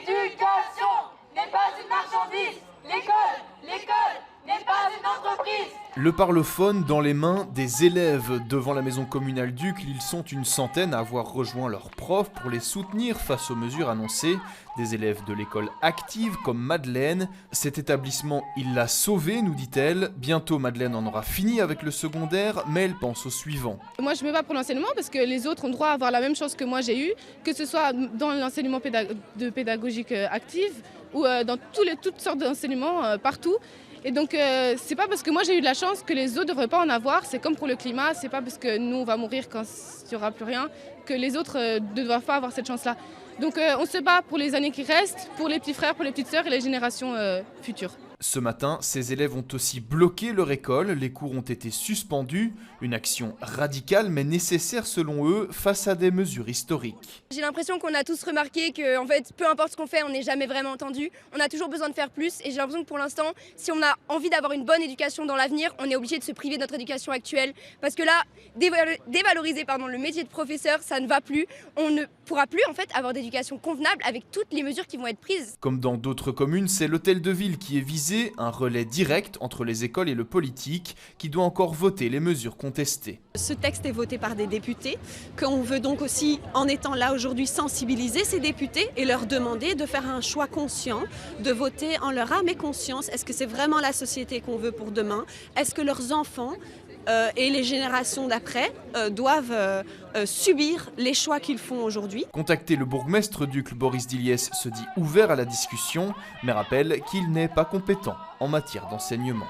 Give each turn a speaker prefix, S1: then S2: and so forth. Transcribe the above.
S1: L'éducation n'est pas une marchandise. L'école n'est pas une entreprise.
S2: Le parlophone dans les mains des élèves. Devant la maison communale d'Uccle, ils sont une centaine à avoir rejoint leurs profs pour les soutenir face aux mesures annoncées. Des élèves de l'école active comme Madeleine. Cet établissement, il l'a sauvée, nous dit-elle. Bientôt, Madeleine en aura fini avec le secondaire, mais elle pense au suivant.
S3: Moi, je me bats pour l'enseignement parce que les autres ont droit à avoir la même chance que moi j'ai eu, que ce soit dans l'enseignement pédagogique active ou dans toutes sortes d'enseignements partout. Et donc, c'est pas parce que moi j'ai eu de la chance que les autres ne devraient pas en avoir. C'est comme pour le climat, c'est pas parce que nous on va mourir quand il n'y aura plus rien que les autres ne doivent pas avoir cette chance-là. Donc on se bat pour les années qui restent, pour les petits frères, pour les petites sœurs et les générations futures.
S2: Ce matin, ces élèves ont aussi bloqué leur école, les cours ont été suspendus, une action radicale mais nécessaire selon eux face à des mesures historiques.
S4: J'ai l'impression qu'on a tous remarqué que en fait, peu importe ce qu'on fait, on n'est jamais vraiment entendu, on a toujours besoin de faire plus et j'ai l'impression que pour l'instant, si on a envie d'avoir une bonne éducation dans l'avenir, on est obligé de se priver de notre éducation actuelle parce que là, dévaloriser le métier de professeur, ça ne va plus, on ne pourra plus en fait avoir d'éducation convenable avec toutes les mesures qui vont être prises.
S2: Comme dans d'autres communes, c'est l'hôtel de ville qui est visé, un relais direct entre les écoles et le politique qui doit encore voter les mesures contestées.
S5: Ce texte est voté par des députés, qu'on veut donc aussi, en étant là aujourd'hui, sensibiliser ces députés et leur demander de faire un choix conscient, de voter en leur âme et conscience. Est-ce que c'est vraiment la société qu'on veut pour demain? Est-ce que leurs enfants et les générations d'après doivent subir les choix qu'ils font aujourd'hui?
S2: Contacté, le bourgmestre d'Uccle, Boris Diliès, se dit ouvert à la discussion, mais rappelle qu'il n'est pas compétent en matière d'enseignement.